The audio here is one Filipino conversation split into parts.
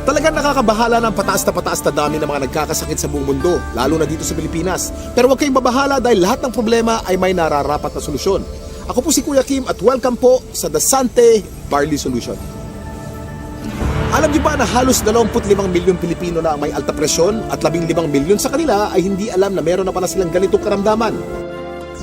Talagang nakakabahala ng pataas na dami ng mga nagkakasakit sa buong mundo, lalo na dito sa Pilipinas. Pero huwag kayong mabahala dahil lahat ng problema ay may nararapat na solusyon. Ako po si Kuya Kim at welcome po sa The Sante Barley Solution. Alam niyo ba na halos 25 milyong Pilipino na ang may alta presyon at 15 milyon sa kanila ay hindi alam na meron na pala silang ganitong karamdaman?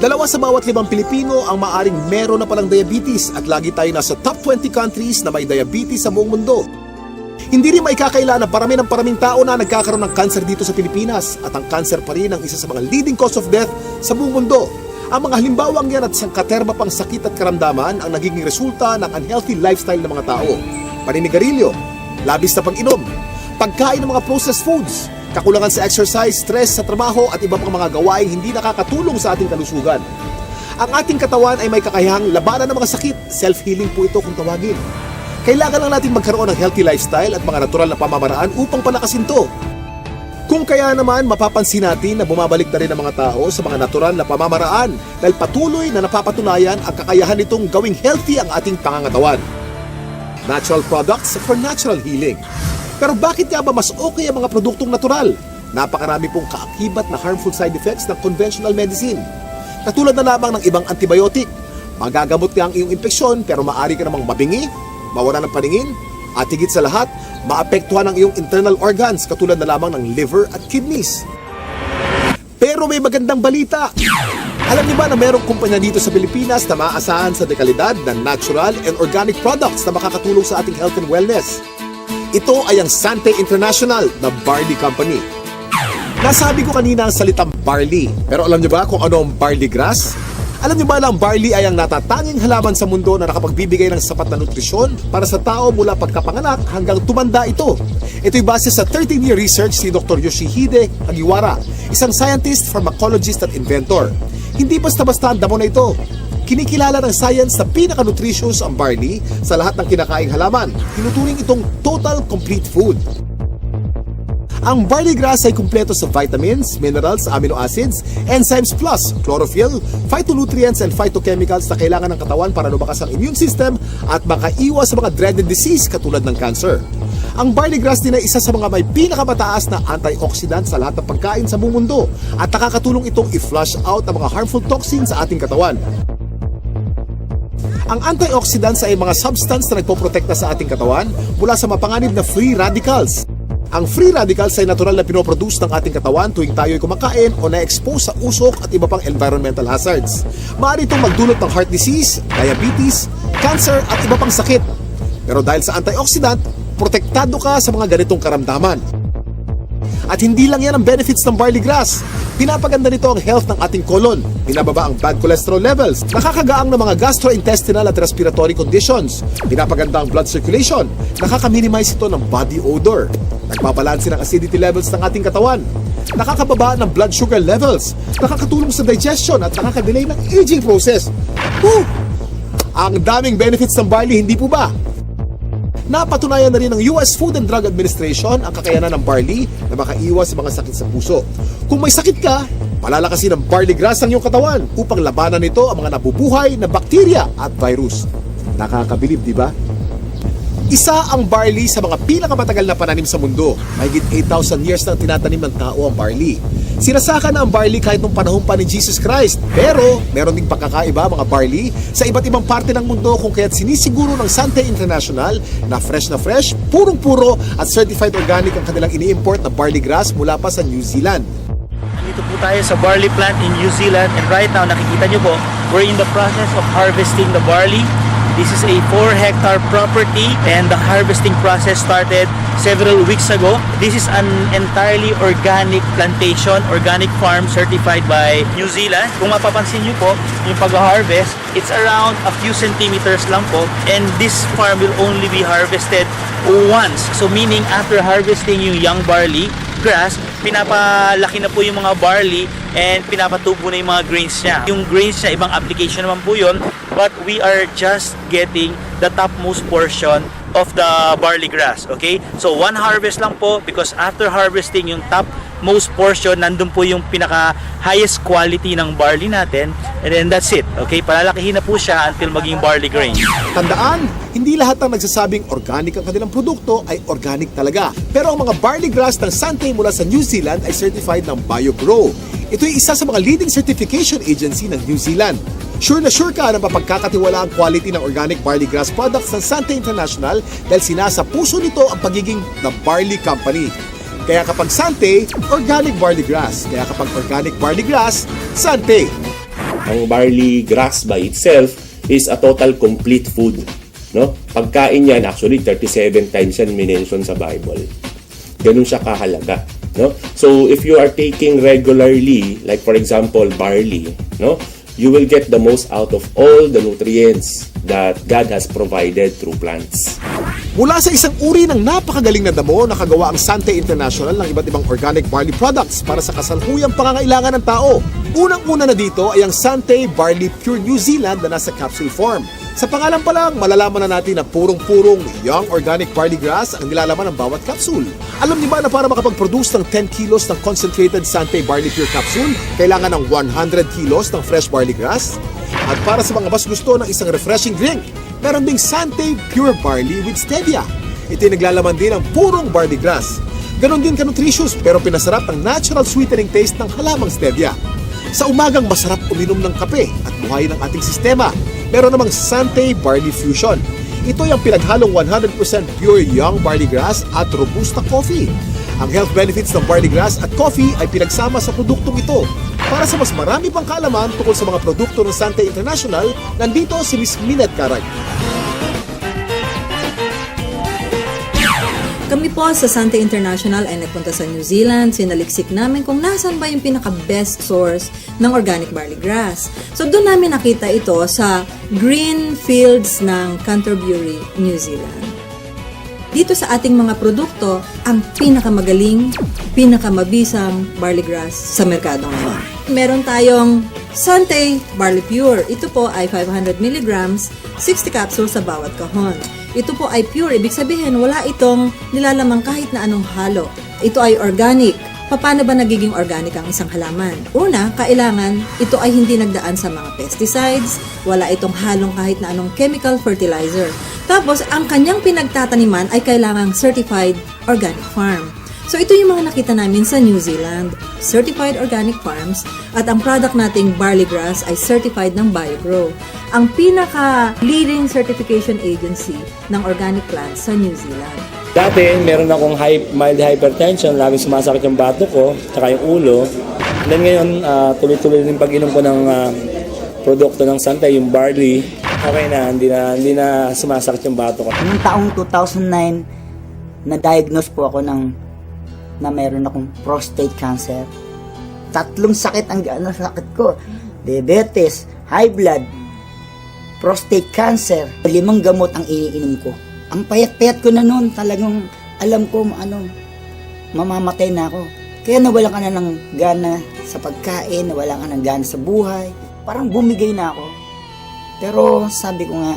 2 sa bawat 5 Pilipino ang maaring meron na palang diabetes at lagi tayo nasa top 20 countries na may diabetes sa buong mundo. Hindi rin maikakaila na paraming tao na nagkakaroon ng cancer dito sa Pilipinas at ang cancer pa rin ang isa sa mga leading cause of death sa buong mundo. Ang mga halimbawang yan at sangkaterma pang sakit at karamdaman ang nagiging resulta ng unhealthy lifestyle ng mga tao. Paninigarilyo, labis na pag-inom, pagkain ng mga processed foods, kakulangan sa exercise, stress sa trabaho at iba pang mga gawaing hindi nakakatulong sa ating kalusugan. Ang ating katawan ay may kakayahang labanan ng mga sakit, self-healing po ito kung tawagin. Kailangan lang natin magkaroon ng healthy lifestyle at mga natural na pamamaraan upang palakasin to. Kung kaya naman, mapapansin natin na bumabalik na rin ang mga tao sa mga natural na pamamaraan dahil patuloy na napapatunayan ang kakayahan nitong gawing healthy ang ating pangangatawan. Natural products for natural healing. Pero bakit nga ba mas okay ang mga produktong natural? Napakarami pong kaakibat na harmful side effects ng conventional medicine. Katulad na lamang ng ibang antibiotic. Magagamot nga ang iyong impeksyon pero maaari ka namang mabingi, mawala ng paningin, at higit sa lahat, maapektuhan ang iyong internal organs katulad na lamang ng liver at kidneys. Pero may magandang balita! Alam niyo ba na mayroong kumpanya dito sa Pilipinas na maaasahan sa dekalidad ng natural and organic products na makakatulong sa ating health and wellness? Ito ay ang Sante International na barley company. Nasabi ko kanina ang salitang barley, pero alam niyo ba kung ano ang barley grass? Alam niyo ba na ang barley ay ang natatanging halaman sa mundo na nakapagbibigay ng sapat na nutrisyon para sa tao mula pagkapanganak hanggang tumanda ito? Ito'y base sa 13-year research ni Dr. Yoshihide Hagiwara, isang scientist, pharmacologist at inventor. Hindi basta-basta ang damo na ito. Kinikilala ng science na pinaka-nutritious ang barley sa lahat ng kinakaing halaman. Tinuturing itong total complete food. Ang barley grass ay kumpleto sa vitamins, minerals, amino acids, enzymes plus chlorophyll, phytonutrients and phytochemicals na kailangan ng katawan para lumakas ang immune system at makaiwas sa mga dreaded disease katulad ng cancer. Ang barley grass din ay isa sa mga may pinakamataas na antioxidant sa lahat ng pagkain sa buong mundo at nakakatulong itong i-flush out ang mga harmful toxins sa ating katawan. Ang antioxidants ay mga substance na nagpoprotekta sa ating katawan mula sa mapanganib na free radicals. Ang free radicals ay natural na pinoproduce ng ating katawan tuwing tayo'y kumakain o na-expose sa usok at iba pang environmental hazards. Maaari itong magdulot ng heart disease, diabetes, cancer at iba pang sakit. Pero dahil sa antioxidant, protektado ka sa mga ganitong karamdaman. At hindi lang yan ang benefits ng barley grass. Pinapaganda nito ang health ng ating colon, pinababa ang bad cholesterol levels, nakakagaang ng mga gastrointestinal at respiratory conditions, pinapaganda ang blood circulation, nakaka-minimize ito ng body odor, nagpabalanse ng acidity levels ng ating katawan, nakakababa ng blood sugar levels, nakakatulong sa digestion at nakakadelay ng aging process. Woo! Ang daming benefits ng barley, hindi po ba? Napatunayan na rin ng US Food and Drug Administration ang kakayanan ng barley na makaiwas sa mga sakit sa puso. Kung may sakit ka, palalakasin ng barley grass ang iyong katawan upang labanan nito ang mga nabubuhay na bakterya at virus. Nakakabilib, di ba? Isa ang barley sa mga pinakamatagal na pananim sa mundo. Mahigit 8,000 years na tinatanim ng tao ang barley. Sinasaka na ang barley kahit nung panahon pa ni Jesus Christ. Pero meron ding pagkakaiba mga barley sa iba't ibang parte ng mundo kung kaya't sinisiguro ng Sante International na fresh, purong-puro at certified organic ang kanilang ini-import na barley grass mula pa sa New Zealand. Dito po tayo sa barley plant in New Zealand and right now nakikita nyo po, we're in the process of harvesting the barley. This is a 4-hectare property and the harvesting process started several weeks ago. This is an entirely organic plantation, organic farm certified by New Zealand. Kung mapapansin nyo po, yung pag-harvest, it's around a few centimeters lang po and this farm will only be harvested once. So meaning after harvesting yung young barley grass, pinapalaki na po yung mga barley and pinapatubo na yung mga grains niya. Yung grains niya, ibang application naman po yun, but we are just getting the topmost portion of the barley grass. Okay? So, one harvest lang po because after harvesting, yung top most portion, nandun po yung pinaka highest quality ng barley natin, and then that's it. Okay? Palalakihin na po siya until maging barley grain. Tandaan, hindi lahat ng nagsasabing organic ang kanilang produkto ay organic talaga. Pero ang mga barley grass ng Sante mula sa New Zealand ay certified ng BioGrow. Ito ay isa sa mga leading certification agency ng New Zealand. Sure na sure ka na mapagkakatiwala ang quality ng organic barley grass products ng Sante International dahil sinasa puso nito ang pagiging The Barley Company. Kaya kapag Sante, organic barley grass. Kaya kapag organic barley grass, Sante. Ang barley grass by itself is a total complete food. No? Pagkain yan, actually 37 times yan minention sa Bible. Ganun siya kahalaga. No? So if you are taking regularly, like for example barley, no, you will get the most out of all the nutrients that God has provided through plants. Mula sa isang uri ng napakagaling na damo, nakagawa ang Sante International ng iba't ibang organic barley products para sa kasalukuyang pangangailangan ng tao. Unang-una na dito ay ang Sante Barley Pure New Zealand na nasa capsule form. Sa pangalan pa lang, malalaman na natin na purong-purong young organic barley grass ang nilalaman ng bawat capsule. Alam niyo ba na para makapag-produce ng 10 kilos ng concentrated Sante Barley Pure capsule, kailangan ng 100 kilos ng fresh barley grass? At para sa mga mas gusto ng isang refreshing drink, meron ding Sante Pure Barley with Stevia. Ito'y naglalaman din ng purong barley grass. Ganon din ka-nutritious pero pinasarap ang natural sweetening taste ng halamang Stevia. Sa umagang masarap uminom ng kape at buhayin ang ating sistema, meron namang Sante Barley Fusion. Ito'y ang pinaghalong 100% pure young barley grass at robusta coffee. Ang health benefits ng barley grass at coffee ay pinagsama sa produktong ito. Para sa mas marami pang kaalaman tungkol sa mga produkto ng Sante International, nandito si Ms. Minette Carag. Kami po sa Sante International ay nagpunta sa New Zealand. Sinaliksik namin kung nasan ba yung pinaka-best source ng organic barley grass. So doon namin nakita ito sa green fields ng Canterbury, New Zealand. Dito sa ating mga produkto, ang pinakamagaling, pinakamabisang barley grass sa merkado ngayon. Meron tayong Sante Barley Pure. Ito po ay 500 mg, 60 capsules sa bawat kahon. Ito po ay pure, ibig sabihin wala itong nilalamang kahit na anong halo. Ito ay organic. Paano ba nagiging organic ang isang halaman? Una, kailangan ito ay hindi nagdaan sa mga pesticides, wala itong halong kahit na anong chemical fertilizer. Tapos, ang kanyang pinagtataniman ay kailangang certified organic farm. So, ito yung mga nakita namin sa New Zealand, certified organic farms, at ang product nating barley grass ay certified ng BioGrow, ang pinaka-leading certification agency ng organic plants sa New Zealand. Dati, meron akong mild hypertension, laging sumasakit yung bato ko, tsaka yung ulo. Then ngayon, tuloy-tuloy din pag-inom ko ng produkto ng Sante, yung barley. Okay na, hindi na sumasakit yung bato ko. Noong taong 2009, na-diagnose po ako na meron akong prostate cancer. 3 sakit ang sakit ko. Diabetes, high blood, prostate cancer. 5 gamot ang iniinom ko. Ang payat-payat ko na noon, talagang alam ko mamamatay na ako. Kaya nawalan ka na ng gana sa pagkain, nawalan ka ng gana sa buhay. Parang bumigay na ako. Pero sabi ko nga,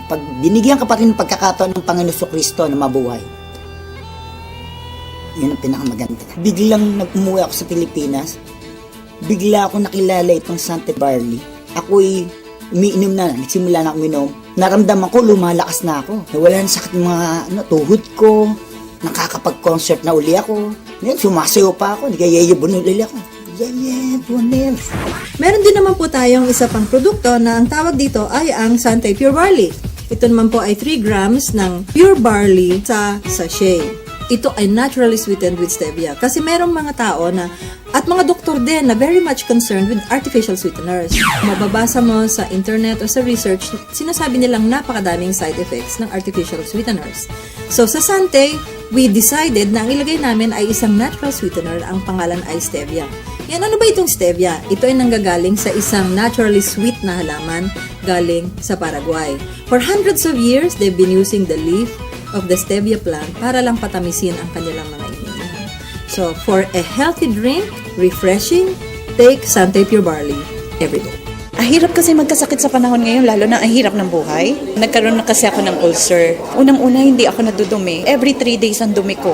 pag binigyan ka pa rin ng pagkakataon ng Panginoon Kristo na mabuhay, yun ang pinakamaganda. Biglang nag-umuwi ako sa Pilipinas, bigla ako nakilala itong Sante Barley. Ako'y umiinom na, nagsimula na ako uminom. Naramdaman ko, lumalakas na ako. Nawala na sakit ng mga tuhod ko, nakakapag-concert na uli ako. Ngayon, sumasayo pa ako, nagayayabon uli ako. Meron din naman po tayong isa pang produkto na ang tawag dito ay ang Sante Pure Barley. Ito naman po ay 3 grams ng pure barley sa sachet. Ito ay naturally sweetened with stevia. Kasi merong mga tao na, at mga doktor din na very much concerned with artificial sweeteners. Mababasa mo sa internet o sa research, sinasabi nilang napakadaming side effects ng artificial sweeteners. So sa Sante, we decided na ang ilagay namin ay isang natural sweetener, ang pangalan ay stevia. Yan, ano ba itong stevia? Ito ay nanggagaling sa isang naturally sweet na halaman galing sa Paraguay. For hundreds of years, they've been using the leaf of the stevia plant para lang patamisin ang kanilang mga iniinom. So, for a healthy drink, refreshing, take Sante Pure Barley every day. Hirap kasi magkasakit sa panahon ngayon, lalo na ang hirap ng buhay. Nagkaroon na kasi ako ng ulcer. Unang-una, hindi ako nadudumi. Every 3 days ang dumi ko.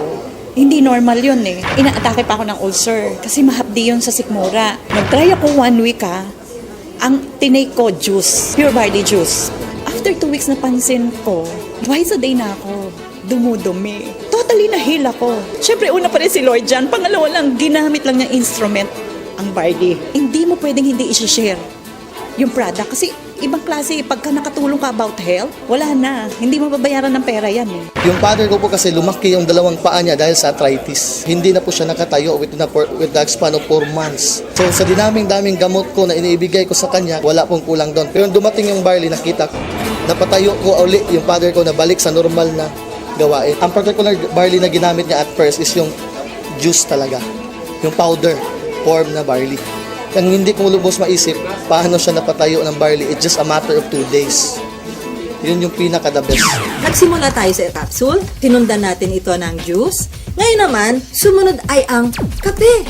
Hindi normal yun eh. Inaatake pa ako ng ulcer kasi mahapdi yun sa sikmura. Nag-try ako 1 week Ang tinake ko, juice. Pure barley juice. After 2 weeks napansin ko, twice a day na ako dumudumi. Totally na-heal ako. Siyempre, una pa rin si Lord dyan. Pangalawa lang, ginamit lang niyang instrument ang barley. Hindi mo pwedeng hindi i-share yung product. Kasi ibang klase, pagka nakatulong ka about health, wala na. Hindi mo babayaran ng pera yan eh. Yung father ko po kasi lumaki yung dalawang paa niya dahil sa arthritis. Hindi na po siya nakatayo with the span of 4 months. So sa daming gamot ko na iniibigay ko sa kanya, wala pong kulang doon. Pero dumating yung barley, nakita ko, napatayo ko uli yung father ko na balik sa normal na gawain. Ang particular barley na ginamit niya at first is yung juice talaga. Yung powder form na barley. Ang hindi ko lubos maisip, paano siya napatayo ng barley, it's just a matter of 2 days. Yun yung pinaka-the best. Nagsimula tayo sa capsule, tinundan natin ito ng juice. Ngayon naman, sumunod ay ang kape.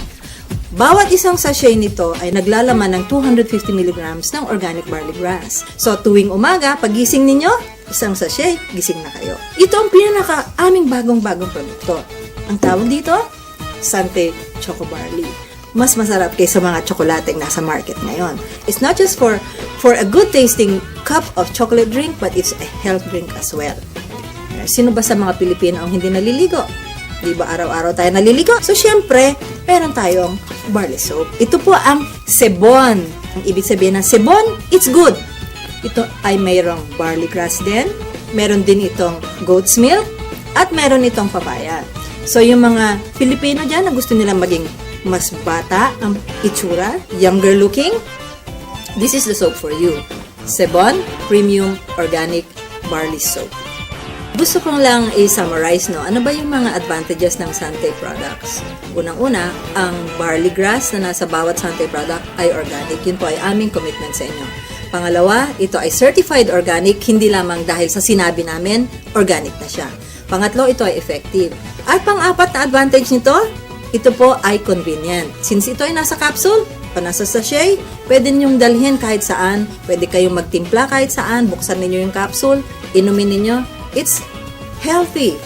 Bawat isang sachet nito ay naglalaman ng 250 mg ng organic barley grass. So tuwing umaga, pagising ninyo, isang sachet, gising na kayo. Ito ang aming bagong-bagong produkto. Ang tawag dito, Sante Choco Barley. Mas masarap kaysa mga tsokolateng nasa market ngayon. It's not just for a good tasting cup of chocolate drink, but it's a health drink as well. Sino ba sa mga Pilipino ang hindi naliligo? Di ba araw-araw tayo naliligo? So syempre, meron tayong barley soap. Ito po ang sebon. Ang ibig sabihin ng sebon, it's good. Ito ay mayroong barley grass din. Meron din itong goat's milk. At meron itong papaya. So yung mga Pilipino dyan na gusto nilang maging mas bata ang itsura, younger looking, this is the soap for you. Sebon Premium Organic Barley Soap. Gusto kong lang i-summarize, no? Ano ba yung mga advantages ng Sante products? Unang-una, ang barley grass na nasa bawat Sante product ay organic. Yun po ay aming commitment sa inyo. Pangalawa, ito ay certified organic, hindi lamang dahil sa sinabi namin, organic na siya. Pangatlo, ito ay effective. At pang-apat na advantage nito, ito po ay convenient. Since ito ay nasa capsule, nasa sachet, pwede ninyong dalhin kahit saan, pwede kayong magtimpla kahit saan, buksan ninyo yung capsule, inumin ninyo. It's healthy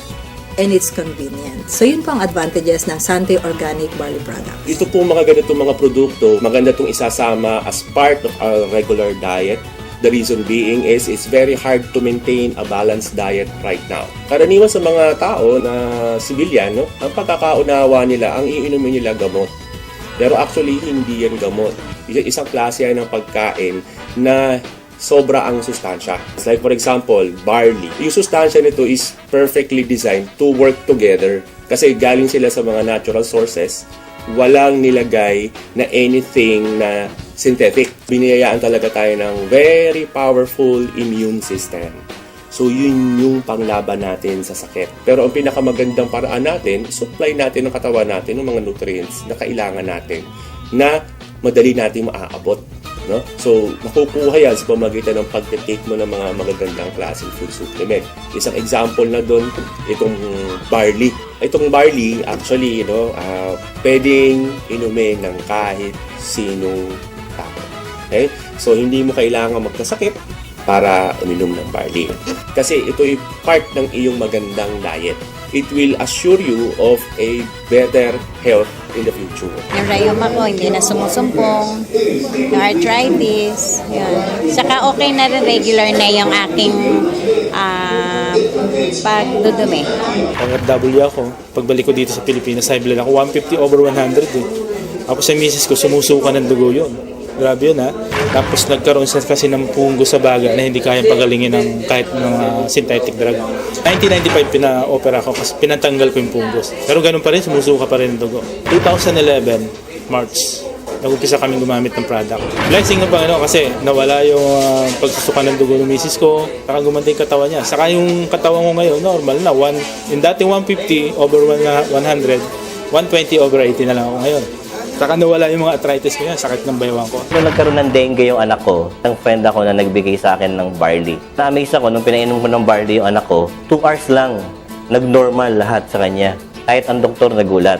and it's convenient. So yun po ang advantages ng Sante Organic Barley Product. Ito po mga ganitong mga produkto, maganda itong isasama as part of our regular diet. The reason being is it's very hard to maintain a balanced diet right now. Karaniwan sa mga tao na civilian, no, ang pagkakaunawa nila, ang iinumin nila gamot. Pero actually, hindi yan gamot. Isang klase yan ng pagkain na sobra ang sustansya. It's like for example, barley. Yung sustansya nito is perfectly designed to work together. Kasi galing sila sa mga natural sources. Walang nilagay na anything na synthetic. Biniyayaan talaga tayo ng very powerful immune system. So yun yung panglaban natin sa sakit. Pero ang pinakamagandang paraan natin, supply natin ng katawan natin ng mga nutrients na kailangan natin na madali natin maaabot. No? So makukuha yan sa pamagitan ng pagtitake mo ng mga magagandang klaseng food supplement. Isang example na doon, itong barley. Itong barley, actually, pwedeng inumin ng kahit sinong tao. Okay? So, hindi mo kailangan magkasakit para uminom ng barley. Kasi ito ay part ng iyong magandang diet. It will assure you of a better health in the future. Yung rayoma ko, hindi na sumusumpong. Yung arthritis. Yun. Saka okay na rin, regular na yung aking pagdudumi. Pang-FW ako. Pagbalik ko dito sa Pilipinas, high blood ako. 150/100 eh. Ako sa misis ko, sumusuka ng dugo yun. Grabe yun ha. Tapos nagkaroon siya kasi ng punggo sa baga na hindi kayang pagalingin ng kahit ng synthetic drug. 1995 pina-opera ko kasi pinatanggal ko yung punggos. Pero ganun pa rin, sumusuka pa rin ng dugo. 2011, March, nag-umpisa kami gumamit ng product. Blessing ng Panginoon kasi nawala yung pagsusuka ng dugo ng misis ko. Saka gumanda yung katawan niya. Saka yung katawan ko ngayon, normal na. Yung dating 150/100, 120/80 na lang ako ngayon. Saka nawala yung mga arthritis ko yan, sakit ng baywang ko. Nung nagkaroon ng dengue yung anak ko, ng friend ako na nagbigay sa akin ng barley. Na-amaze ako nung pinainom ko ng barley yung anak ko, 2 hours lang, nag-normal lahat sa kanya. Kahit ang doktor nagulat.